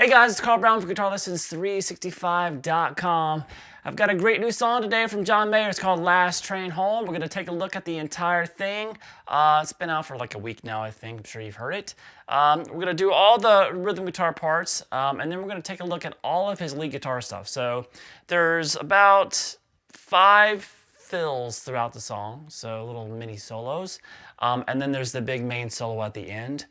Hey guys, it's Carl Brown from GuitarLessons365.com. I've got a great new song today from John Mayer. It's called Last Train Home. We're going to take a look at the entire thing. It's been out for like a week now, I think. I'm sure you've heard it. We're going to do all the rhythm guitar parts, and then we're going to take a look at all of his lead guitar stuff. So there's about 5 fills throughout the song, so little mini solos. And then there's the big main solo at the end.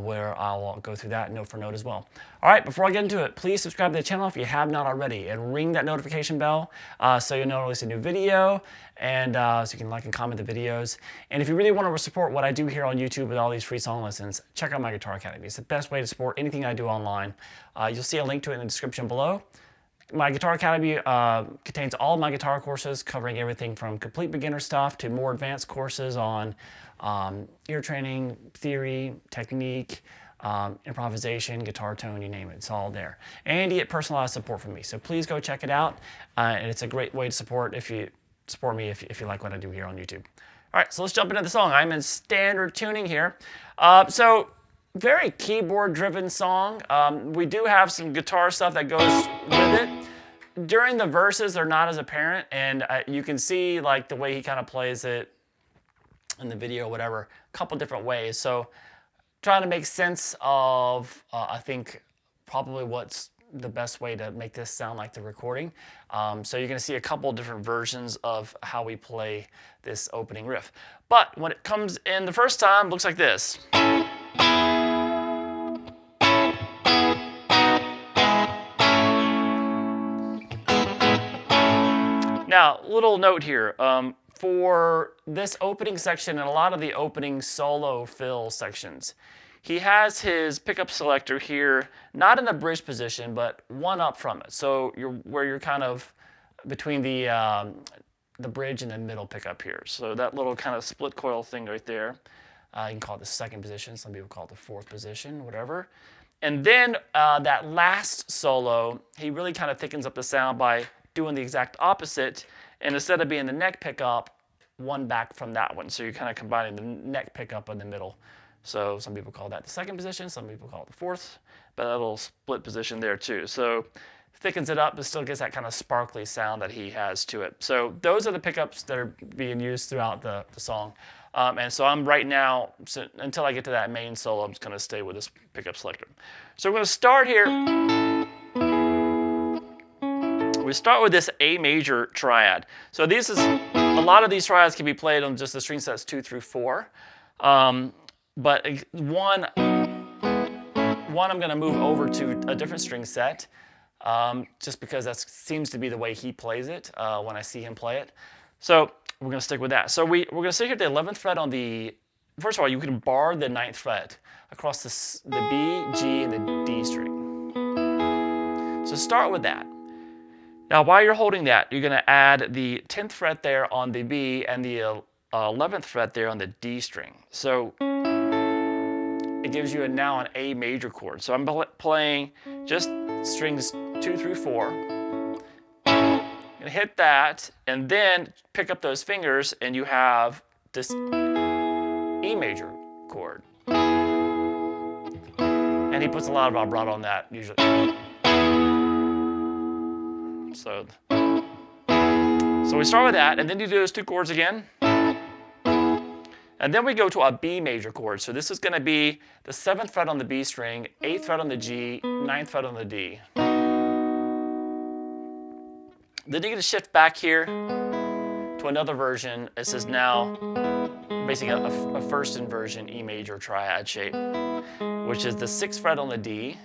Where I'll go through that note for note as well. All right, before I get into it, please subscribe to the channel if you have not already, and ring that notification bell so you'll know when I release a new video, and so you can like and comment the videos. And if you really want to support what I do here on YouTube with all these free song lessons, check out my Guitar Academy. It's the best way to support anything I do online. You'll see a link to it in the description below. My Guitar Academy contains all of my guitar courses covering everything from complete beginner stuff to more advanced courses on ear training, theory, technique, improvisation, guitar tone, you name it. It's all there. And you get personalized support from me. So please go check it out. And it's a great way to support me if you like what I do here on YouTube. All right, so let's jump into the song. I'm in standard tuning here. So very keyboard-driven song. We do have some guitar stuff that goes with it. During the verses, they're not as apparent, and you can see like the way he kind of plays it in the video, whatever, a couple different ways. So trying to make sense of, I think, probably what's the best way to make this sound like the recording. So you're going to see a couple different versions of how we play this opening riff. But when it comes in the first time, it looks like this. Now, little note here. For this opening section and a lot of the opening solo fill sections, he has his pickup selector here, not in the bridge position, but one up from it. So you're kind of between the bridge and the middle pickup here. So that little kind of split coil thing right there, you can call it the second position. Some people call it the fourth position, whatever. And then that last solo, he really kind of thickens up the sound by doing the exact opposite. And instead of being the neck pickup, one back from that one. So you're kind of combining the neck pickup in the middle. So some people call that the second position, some people call it the fourth, but a little split position there too. So thickens it up, but still gets that kind of sparkly sound that he has to it. So those are the pickups that are being used throughout the song. And so I'm right now, so until I get to that main solo, I'm just going to stay with this pickup selector. So we're going to start here. We start with this A major triad. So a lot of these triads can be played on just the string sets 2 through 4. But one I'm going to move over to a different string set, just because that seems to be the way he plays it when I see him play it. So we're going to stick with that. So we're going to sit here at the 11th fret on the, first of all, you can bar the 9th fret across the B, G, and the D string. So start with that. Now, while you're holding that, you're going to add the 10th fret there on the B and the 11th fret there on the D string. So it gives you now an A major chord. So I'm playing just strings 2 through 4. I'm going to hit that, and then pick up those fingers, and you have this E major chord. And he puts a lot of vibrato on that, usually. So we start with that, and then you do those 2 chords again. And then we go to a B major chord. So this is going to be the 7th fret on the B string, 8th fret on the G, 9th fret on the D. Then you're going to shift back here to another version. This is now basically a first inversion E major triad shape, which is the 6th fret on the D.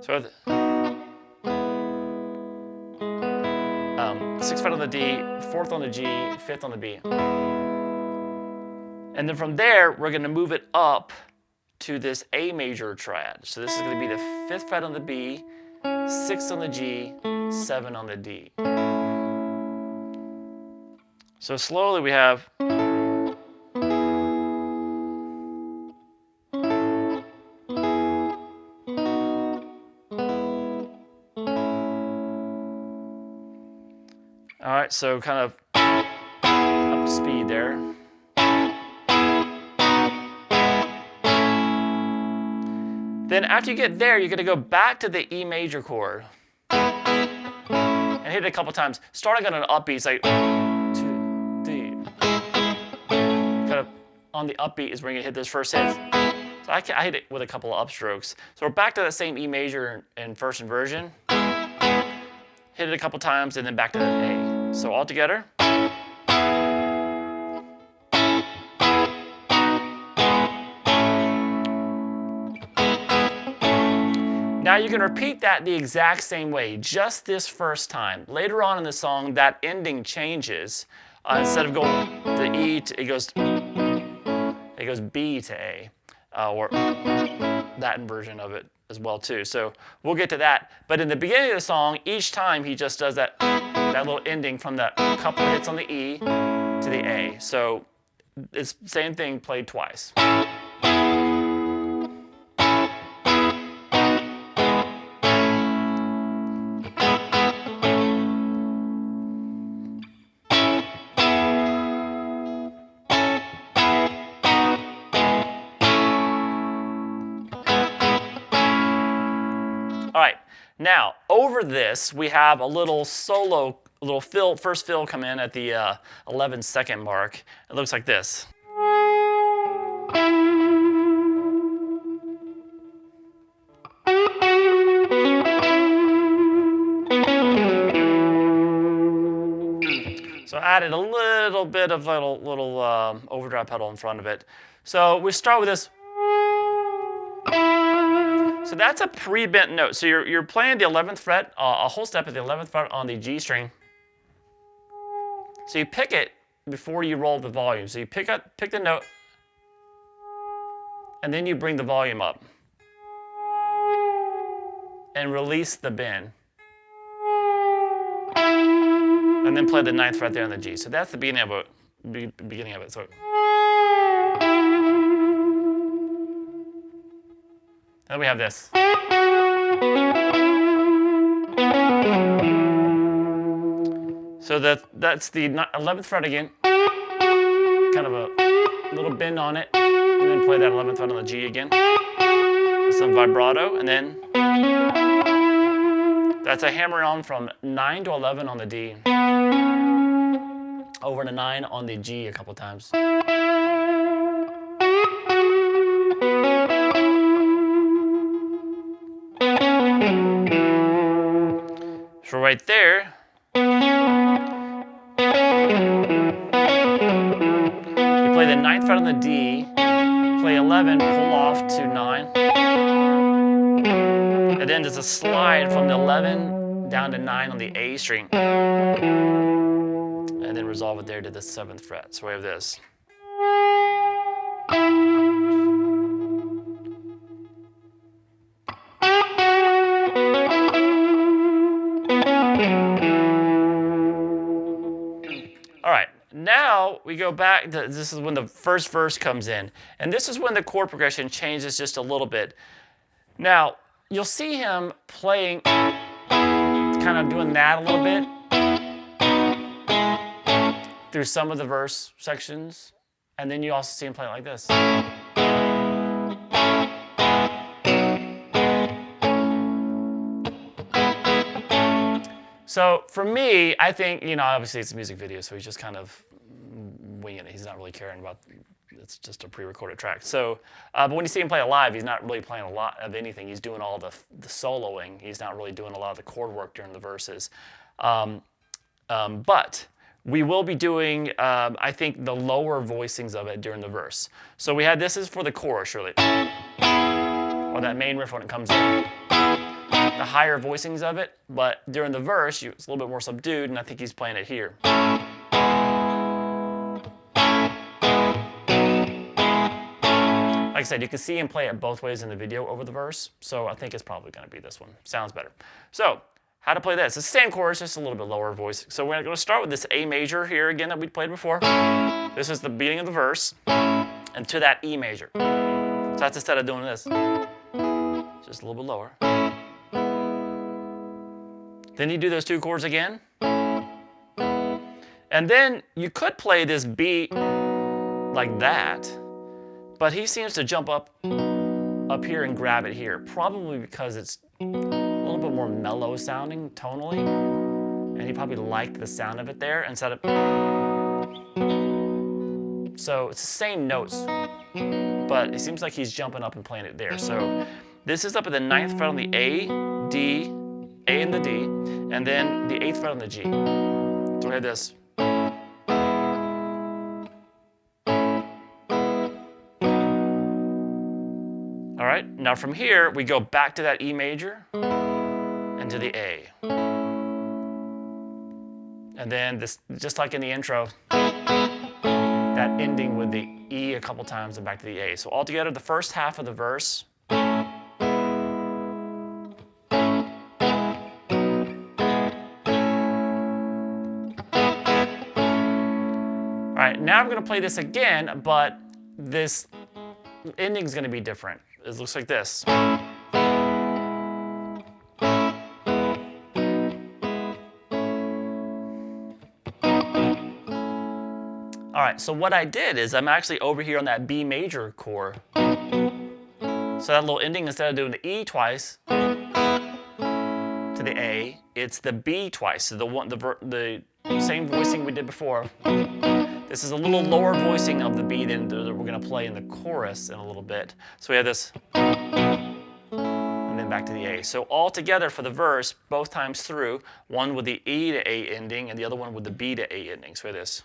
So 6th fret on the D, 4th on the G, 5th on the B. And then from there, we're going to move it up to this A major triad. So this is going to be the 5th fret on the B, 6th on the G, 7 on the D. So slowly we have. All right, so kind of up to speed there. Then after you get there, you're going to go back to the E major chord and hit it a couple times. Starting on an upbeat, it's like 2, 3. Kind of on the upbeat is where you're going to hit those first hits. So I hit it with a couple of upstrokes. So we're back to that same E major in first inversion. Hit it a couple times and then back to that A. So all together. Now you can repeat that the exact same way, just this first time. Later on in the song, that ending changes. Instead of going to E, it goes B to A, or that inversion of it as well too. So we'll get to that. But in the beginning of the song, each time he just does that little ending from that couple of hits on the E to the A. So it's the same thing played twice. All right, now over this, we have a little solo, first fill come in at the 11-second mark. It looks like this. So I added a little bit of little overdrive pedal in front of it. So we start with this. So that's a pre-bent note. So you're playing the 11th fret, a whole step at the 11th fret on the G string. So you pick it before you roll the volume. So you pick the note, and then you bring the volume up and release the bend. And then play the 9th fret there on the G. So that's the beginning of it. So then we have this. So that's the 11th fret again. Kind of a little bend on it. And then play that 11th fret on the G again. With some vibrato. And then that's a hammer on from 9 to 11 on the D. Over to 9 on the G a couple times. So right there, you play the 9th fret on the D, play 11, pull off to 9, and then there's a slide from the 11 down to 9 on the A string, and then resolve it there to the 7th fret. So we have this. All right, now we go back to, this is when the first verse comes in. And this is when the chord progression changes just a little bit. Now, you'll see him playing, kind of doing that a little bit through some of the verse sections. And then you also see him play it like this. So for me, I think, obviously it's a music video, so he's just kind of winging it. He's not really caring about, it's just a pre-recorded track. So, but when you see him play it live, he's not really playing a lot of anything. He's doing all the soloing. He's not really doing a lot of the chord work during the verses. But we will be doing, I think, the lower voicings of it during the verse. So we had, this is for the chorus, really. Or that main riff when it comes in. The higher voicings of it, but during the verse, it's a little bit more subdued, and I think he's playing it here. Like I said, you can see him play it both ways in the video over the verse, so I think it's probably going to be this one. Sounds better. So, how to play this? It's the same chorus, just a little bit lower voice. So we're going to start with this A major here again that we played before. This is the beginning of the verse, and to that E major. So that's instead of doing this. Just a little bit lower. Then you do those two chords again. And then you could play this beat like that, but he seems to jump up up here and grab it here, probably because it's a little bit more mellow sounding tonally, and he probably liked the sound of it there instead of. So it's the same notes, but it seems like he's jumping up and playing it there. So this is up at the 9th fret on the A, D, A and the D, and then the 8th fret on the G. So we have this. All right, now from here, we go back to that E major and to the A. And then this, just like in the intro, that ending with the E a couple times and back to the A. So altogether, the first half of the verse. All right, now I'm going to play this again, but this ending is going to be different. It looks like this. All right, so what I did is I'm actually over here on that B major chord. So that little ending, instead of doing the E twice to the A, it's the B twice. So the same voicing we did before. This is a little lower voicing of the B than we're going to play in the chorus in a little bit. So we have this, and then back to the A. So all together for the verse, both times through, one with the E to A ending and the other one with the B to A ending. So we have this.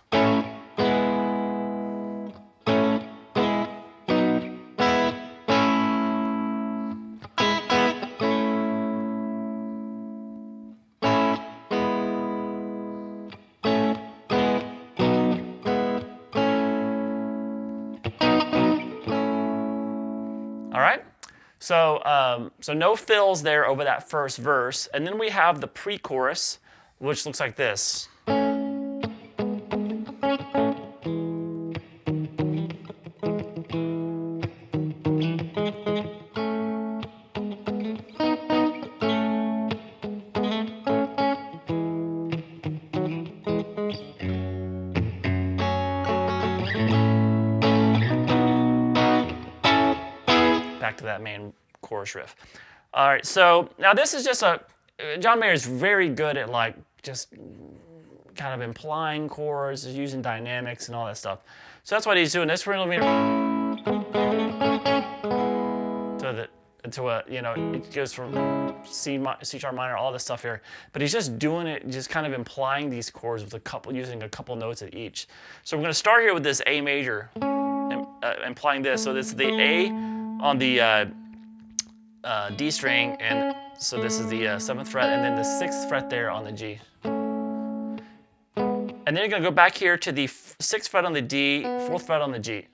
All right, so no fills there over that first verse, and then we have the pre-chorus, which looks like this. Back to that main chorus riff. All right, so now this is just John Mayer is very good at like just kind of implying chords, using dynamics and all that stuff. So that's what he's doing. This really to a, you know, it goes from C sharp minor, all this stuff here. But he's just doing it, just kind of implying these chords with using a couple notes at each. So we're going to start here with this A major, implying this. So this is the A on the D string, and so this is the 7th fret, and then the 6th fret there on the G. And then you're going to go back here to the 6th fret on the D, 4th fret on the G.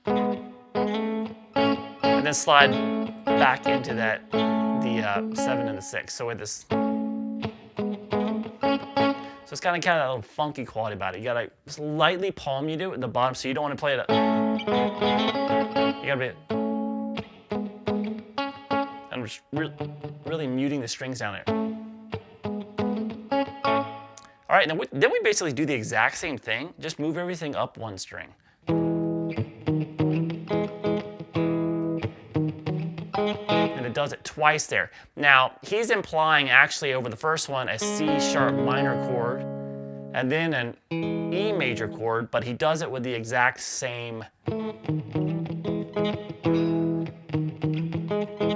And then slide back into that, the 7 and the 6. So with this. So it's kind of a little funky quality about it. You got to slightly palm you do at the bottom, so you don't want to play it. You got to be. I'm just really muting the strings down there. All right, then we basically do the exact same thing, just move everything up one string. And it does it twice there. Now, he's implying actually over the first one a C sharp minor chord and then an E major chord, but he does it with the exact same,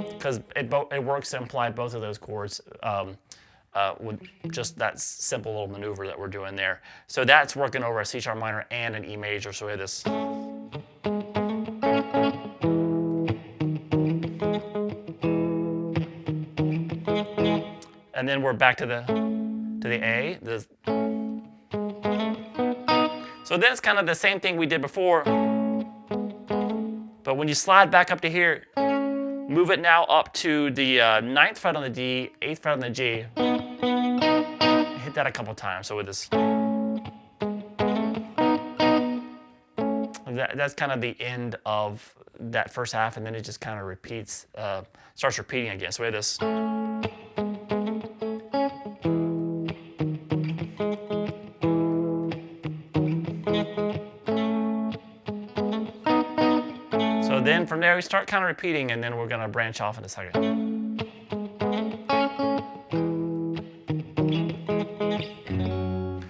because it works to imply both of those chords with just that simple little maneuver that we're doing there. So that's working over a C sharp minor and an E major. So we have this. And then we're back to the A. So then it's kind of the same thing we did before. But when you slide back up to here, move it now up to the 9th fret on the D, 8th fret on the G. Hit that a couple times. So with this. That's kind of the end of that first half, and then it just kind of repeats, starts repeating again. So we have this. So then from there we start kind of repeating, and then we're going to branch off in a second.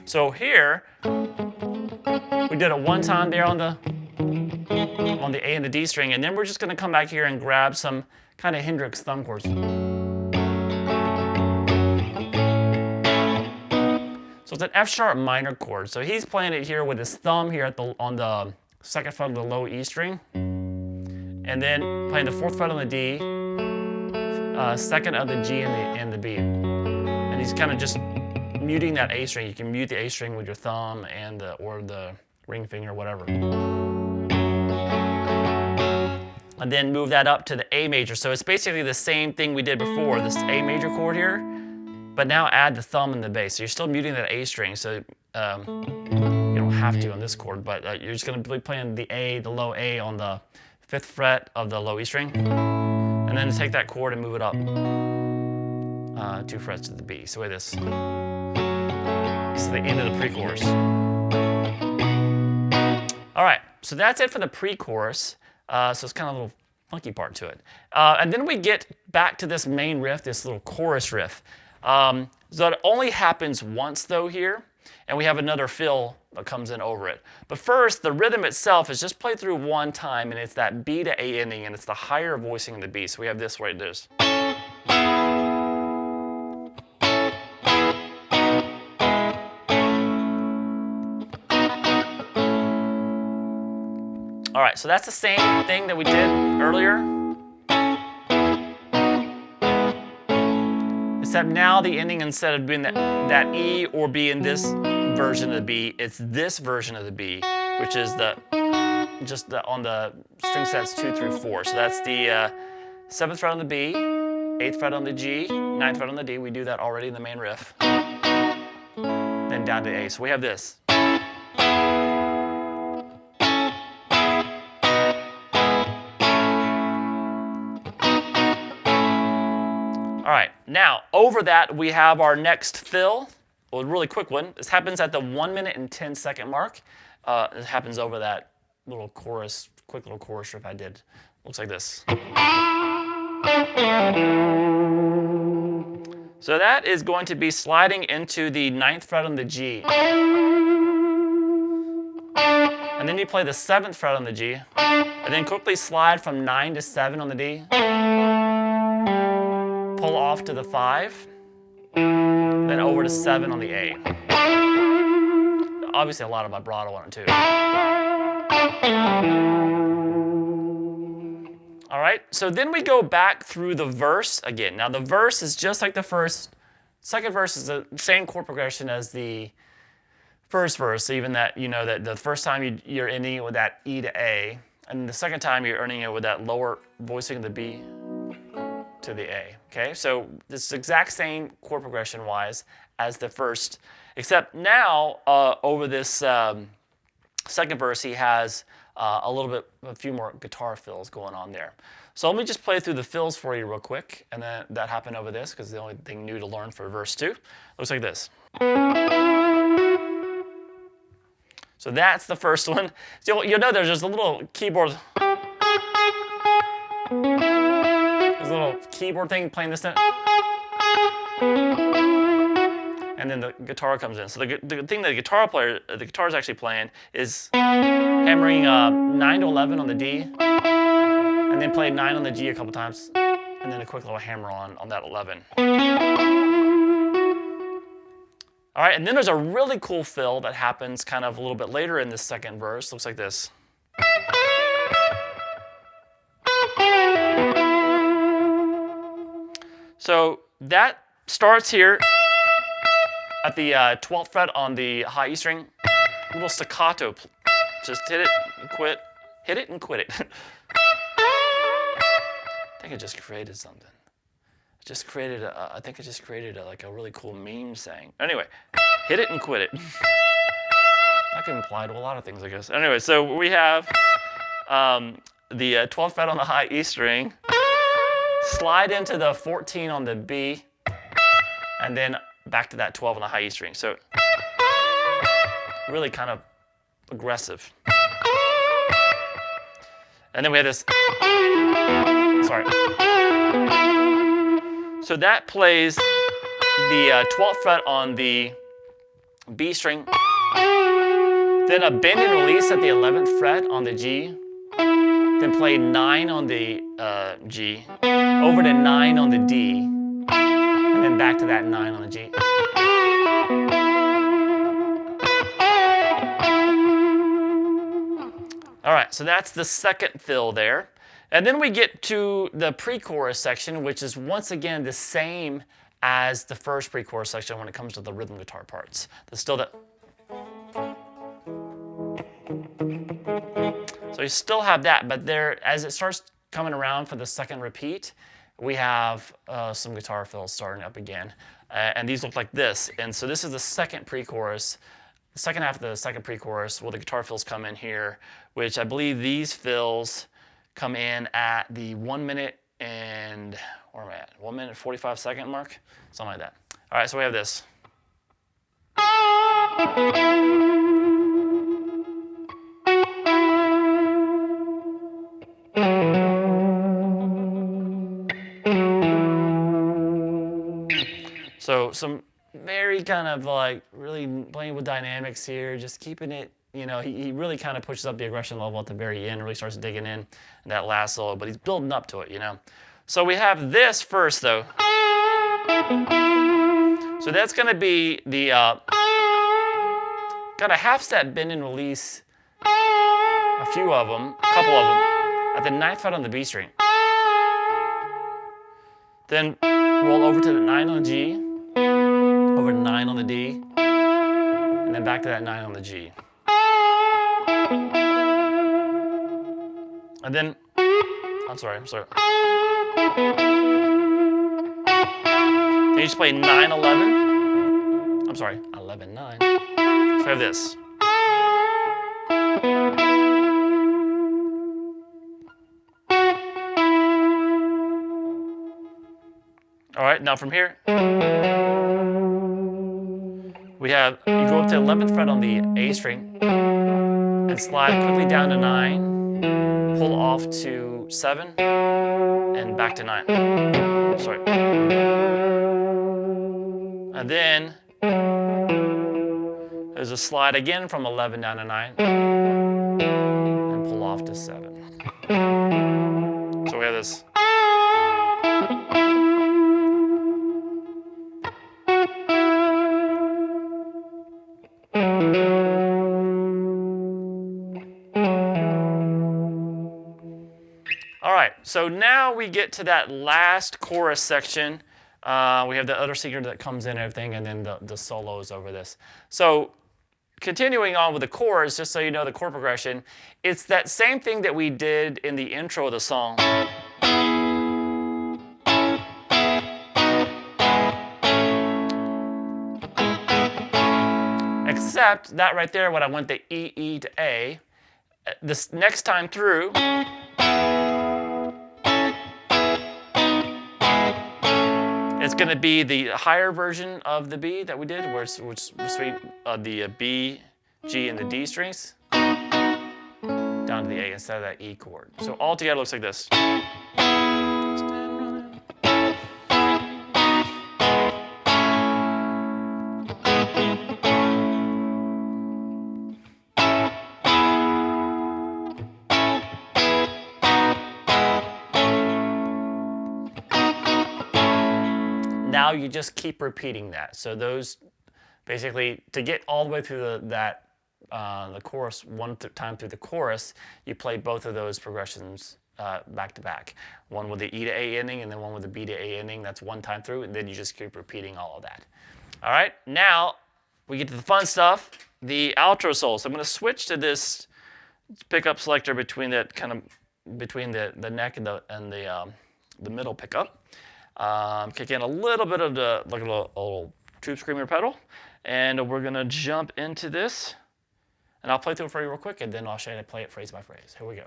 So here we did it one time there on the A and the D string, and then we're just going to come back here and grab some kind of Hendrix thumb chords. So it's an F sharp minor chord. So he's playing it here with his thumb here on the second fret of the low E string, and then playing the fourth fret on the D, second of the G and the B. And he's kind of just muting that A string. You can mute the A string with your thumb and or the ring finger, whatever. And then move that up to the A major. So it's basically the same thing we did before, this A major chord here, but now add the thumb and the bass. So you're still muting that A string, so you don't have to on this chord, but you're just going to be playing the low A on the 5th fret of the low E string, and then take that chord and move it up 2 frets to the B. So this is the end of the pre-chorus. All right, so that's it for the pre-chorus. So it's kind of a little funky part to it. And then we get back to this main riff, this little chorus riff. So it only happens once though here, and we have another fill that comes in over it. But first, the rhythm itself is just played through one time, and it's that B to A ending, and it's the higher voicing of the B. So we have this right there. All right, so that's the same thing that we did earlier, except now the ending, instead of being that E or B in this version of the B, it's this version of the B, which is on the string sets 2 through 4. So that's the 7th fret on the B, 8th fret on the G, 9th fret on the D. We do that already in the main riff. Then down to A. So we have this. All right, now over that we have our next fill, a really quick one. This happens at the 1 minute and 10 second mark. It happens over that little chorus, quick little chorus riff I did. Looks like this. So that is going to be sliding into the 9th fret on the G. And then you play the 7th fret on the G, and then quickly slide from 9 to 7 on the D. Pull off to the 5, then over to 7 on the A. Obviously a lot of vibrato on it too. All right, so then we go back through the verse again. Now the verse is just like the second verse is the same chord progression as the first verse, even that, you know, that the first time you're ending it with that E to A, and the second time you're ending it with that lower voicing of the B to the A, okay? So this exact same chord progression wise as the first, except now over this second verse he has a few more guitar fills going on there. So let me just play through the fills for you real quick, and then that happened over this because the only thing new to learn for verse 2. Looks like this. So that's the first one. So you'll know there's just a little keyboard. There's a little keyboard thing playing this note. And then the guitar comes in. So the thing that the guitar is actually playing is hammering 9 to 11 on the D, and then play 9 on the G a couple times, and then a quick little hammer on that 11. All right, and then there's a really cool fill that happens kind of a little bit later in this second verse. Looks like this. So that starts here at the 12th fret on the high E string. A little staccato. Just hit it and quit. Hit it and quit it. I think I just created something. I think I just created like a really cool meme saying. Anyway, hit it and quit it. That can apply to a lot of things, I guess. Anyway, so we have the 12th fret on the high E string, slide into the 14 on the B, and then back to that 12 on the high E string. So really kind of aggressive. And then we have this. Sorry. So that plays the 12th fret on the B string, then a bend and release at the 11th fret on the G, then play 9 on the G, over to 9 on the D, and then back to that 9 on the G. All right, so that's the second fill there. And then we get to the pre-chorus section, which is once again the same as the first pre-chorus section when it comes to the rhythm guitar parts. There's still that. So you still have that, but there, as it starts coming around for the second repeat, we have some guitar fills starting up again. And these look like this. And so this is the second pre-chorus. The second half of the second pre-chorus, well, the guitar fills come in here, which I believe these fills come in at the 1 minute and, where am I at? 1 minute 45 second mark? Something like that. All right, so we have this. So some very kind of like really playing with dynamics here, just keeping it, you know, he really kind of pushes up the aggression level at the very end, really starts digging in that last solo, but he's building up to it, you know. So we have this first though. So that's going to be the got a half step bend and release, a few of them, a couple of them, at the 9th fret on the B string. Then roll over to the 9 on the G, over to 9 on the D, and then back to that 9 on the G. And then, I'm sorry. Then you just play 9, 11. I'm sorry, 11, 9. So we have this. All right, now from here, we have, you go up to 11th fret on the A string and slide quickly down to 9, pull off to 7, and back to 9. Sorry. And then there's a slide again from 11 down to 9 and pull off to 7. So we have this. All right, so now we get to that last chorus section. We have the other singer that comes in and everything, and then the solos over this. So continuing on with the chords, just so you know the chord progression, it's that same thing that we did in the intro of the song. Except that right there, when I went the E, E to A, this next time through, it's going to be the higher version of the B that we did, which the B, G, and the D strings, down to the A instead of that E chord. So all together looks like this. Now you just keep repeating that. So those, basically, to get all the way through the chorus, one time through the chorus, you play both of those progressions back to back. One with the E to A ending and then one with the B to A ending. That's one time through, and then you just keep repeating all of that. All right, now we get to the fun stuff, the outro solo. So I'm going to switch to this pickup selector between the neck and the middle pickup. Kick in a little bit of the like a little tube screamer pedal, and we're gonna jump into this, and I'll play through it for you real quick, and then I'll show you how to play it phrase by phrase. Here we go.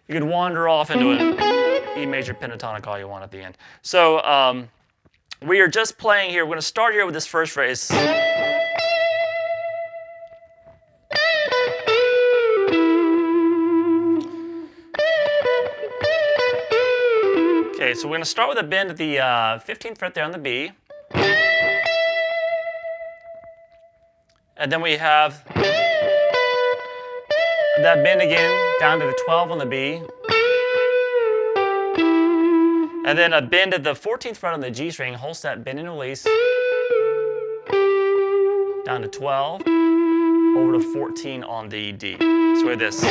You could wander off into an E major pentatonic all you want at the end. So we are just playing here. We're going to start here with this first phrase. Okay, so we're going to start with a bend at the 15th fret there on the B. And then we have that bend again down to the 12 on the B. And then a bend at the 14th fret on the G string, whole step, bend and release. Down to 12, over to 14 on the D. So we have this.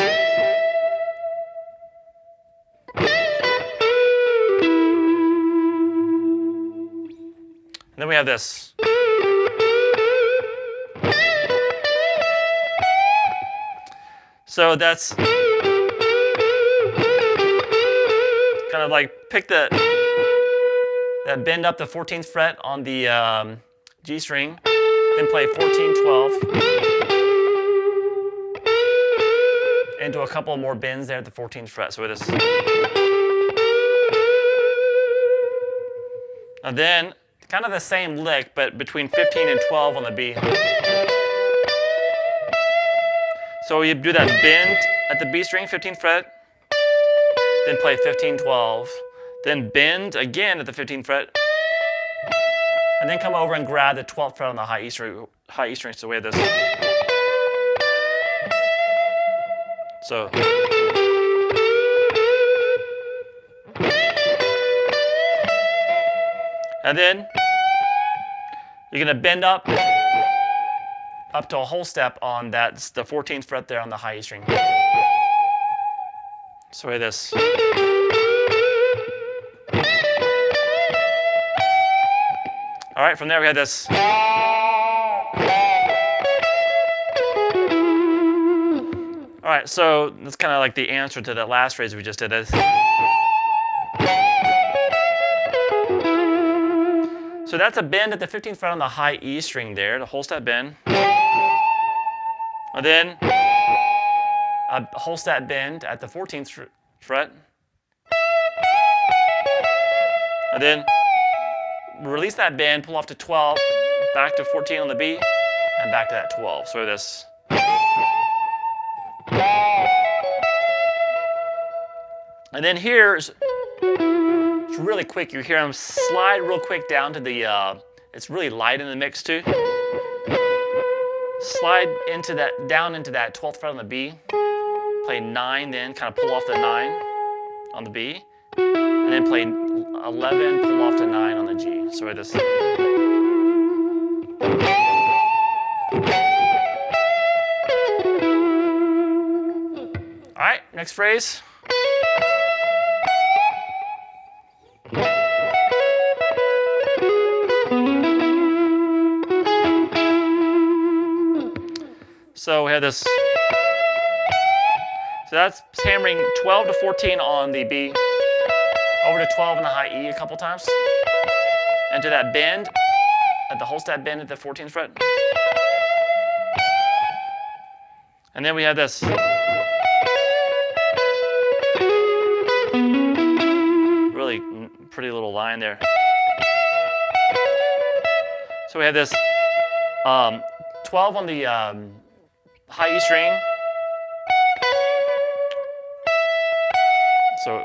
And then we have this. So that's kind of like pick that bend up the 14th fret on the G string, then play 14, 12, into a couple more bends there at the 14th fret. So with this. And then kind of the same lick, but between 15 and 12 on the B. So you do that bend at the B string, 15th fret, then play 15, 12, then bend again at the 15th fret, and then come over and grab the 12th fret on the high E string. So we have this. So. And then you're going to bend up to a whole step on the 14th fret there on the high E string. So we have this. All right, from there we have this. All right, so that's kind of like the answer to that last phrase we just did. So that's a bend at the 15th fret on the high E string there, the whole step bend. And then a whole step bend at the 14th fret. And then release that bend, pull off to 12, back to 14 on the B, and back to that 12. So this. And then here's, it's really quick. You hear them slide real quick down to the, it's really light in the mix too. Slide into that, down into that 12th fret on the B. Play 9 then, kind of pull off the 9 on the B. And then play 11, pull off to 9 on the G. So this. All right, next phrase. So we have this. So that's hammering 12 to 14 on the B, over to 12 on the high E a couple times, into that bend, at the whole step bend at the 14th fret. And then we have this. Really pretty little line there. So we have this 12 on the high E string. So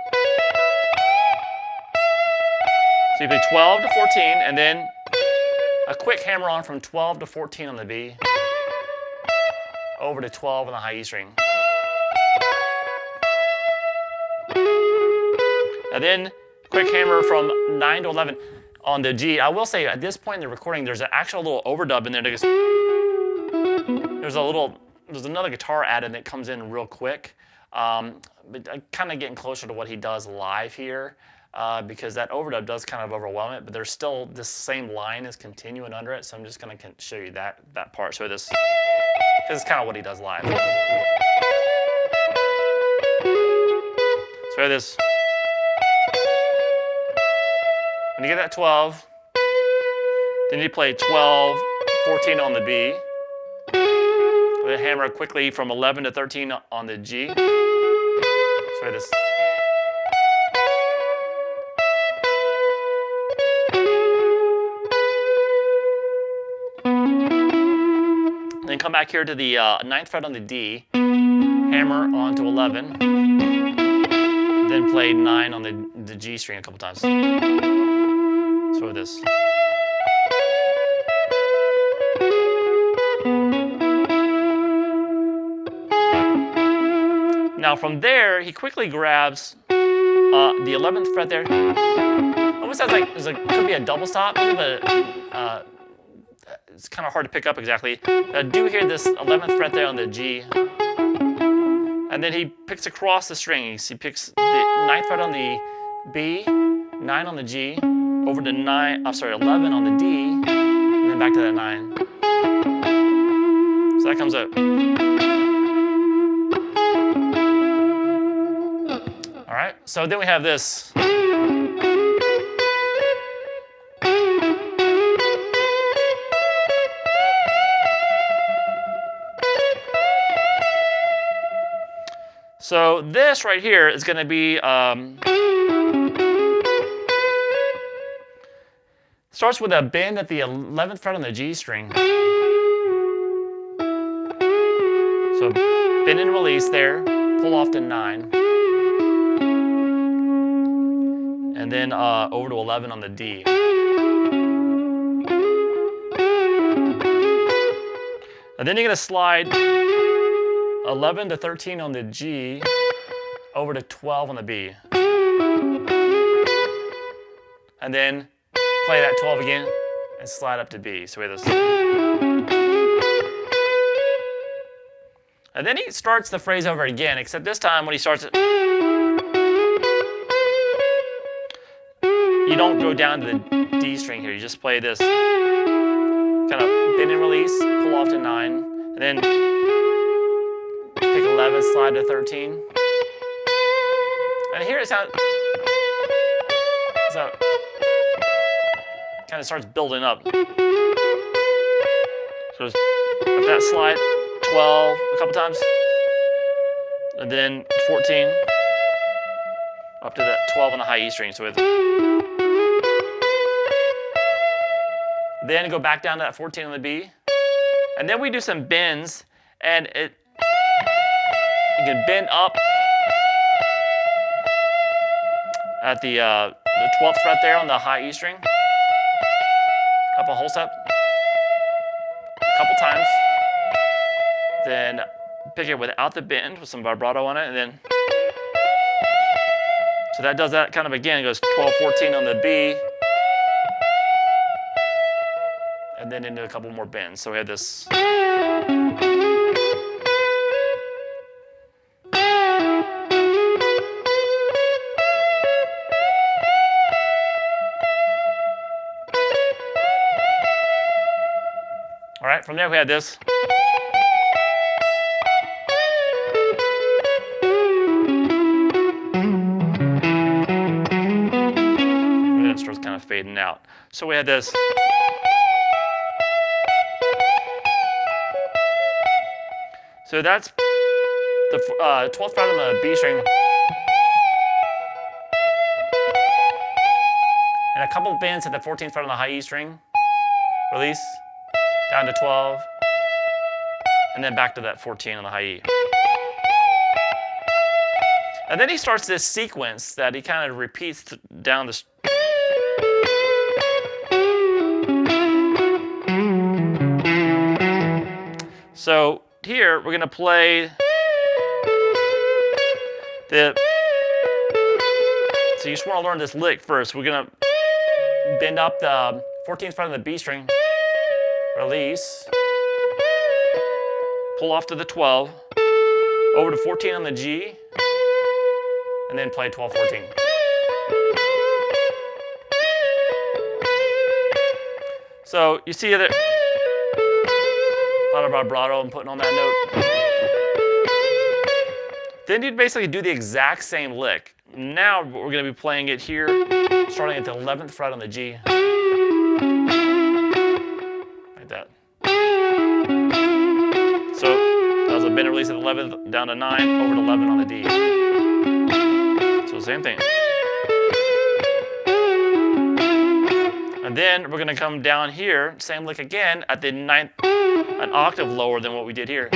you play 12 to 14, and then a quick hammer on from 12 to 14 on the B, over to 12 on the high E string. And then quick hammer from 9 to 11 on the G. I will say at this point in the recording, there's an actual little overdub in there. There's another guitar add-in that comes in real quick. But I'm kind of getting closer to what he does live here, because that overdub does kind of overwhelm it, but there's still this same line is continuing under it, so I'm just going to show you that part. So this, because it's kind of what he does live. So this. When you get that 12, then you play 12, 14 on the B. With a hammer quickly from 11 to 13 on the G. So Try this. Then come back here to the 9th fret on the D, hammer onto 11, then play 9 on the G string a couple times. So with this. Now from there, he quickly grabs the 11th fret there. Almost sounds like could be a double stop, but it's kind of hard to pick up exactly. I do hear this 11th fret there on the G, and then he picks across the strings. He picks the 9th fret on the B, 9 on the G, over to 11 on the D, and then back to that 9. So that comes up. All right, so then we have this. So this right here is going to be, starts with a bend at the 11th fret on the G string. So bend and release there, pull off to 9. And then over to 11 on the D. And then you're going to slide 11 to 13 on the G, over to 12 on the B. And then play that 12 again and slide up to B. So we have this. And then he starts the phrase over again, except this time when he starts it, you don't go down to the D string here. You just play this kind of bend and release, pull off to 9, and then pick 11, slide to 13. And here it sounds, so kind of starts building up. So if that slide 12 a couple times, and then 14, up to that 12 on the high E string. So with then go back down to that 14 on the B, and then we do some bends, and you can bend up at the 12th fret there on the high E string, up a whole step, a couple times, then pick it without the bend with some vibrato on it, and then, so that does that kind of again. It goes 12, 14 on the B, and then into a couple more bends. So we have this. All right, from there we had this. And then it starts kind of fading out. So we had this. So that's the 12th fret on the B string, and a couple of bends at the 14th fret on the high E string, release, down to 12, and then back to that 14 on the high E. And then he starts this sequence that he kind of repeats down the. So here we're going to play the. So you just want to learn this lick first. We're going to bend up the 14th fret on the B string, release, pull off to the 12, over to 14 on the G, and then play 12, 14. So you see that. A lot of vibrato I'm putting on that note. Then you'd basically do the exact same lick. Now we're going to be playing it here, starting at the 11th fret on the G. Like that. So that was a bend and release at 11th, down to 9, over to 11 on the D. same thing. And then we're gonna come down here, same lick again, at the 9th, an octave lower than what we did here.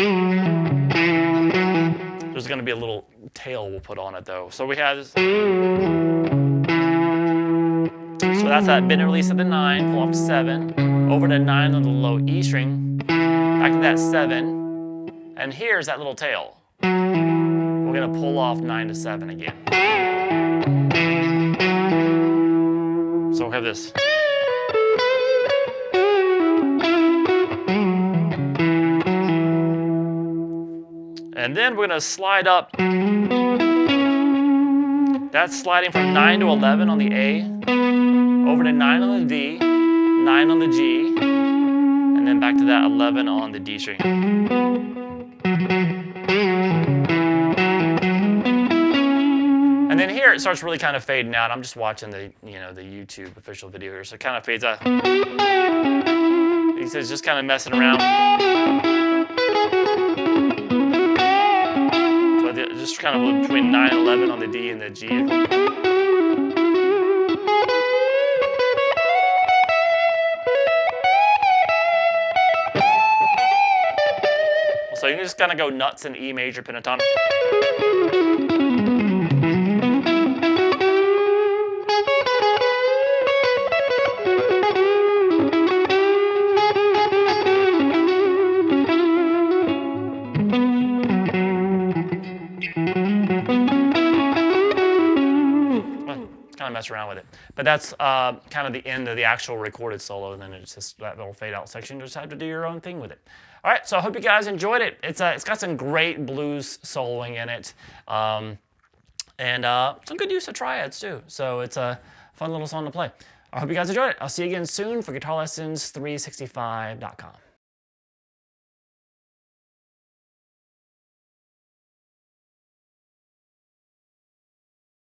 There's gonna be a little tail we'll put on it though. So we have this. So that's that bend and release of the 9, pull off to 7, over to 9 on the low E string, back to that 7, and here's that little tail. We're gonna pull off 9 to 7 again. So we have this. And then we're gonna slide up. That's sliding from 9 to 11 on the A, over to 9 on the D, 9 on the G, and then back to that 11 on the D string. And then here it starts really kind of fading out. I'm just watching the, the YouTube official video here, so it kind of fades out. He says just kind of messing around. So just kind of between 9 and 11 on the D and the G. So you can just kind of go nuts in E major pentatonic. Kind of mess around with it, but that's kind of the end of the actual recorded solo, and then it's just that little fade out section. You just have to do your own thing with it. All right, so I hope you guys enjoyed it. It's got some great blues soloing in it, and some good use of triads too. So it's a fun little song to play. I hope you guys enjoyed it. I'll see you again soon for GuitarLessons365.com.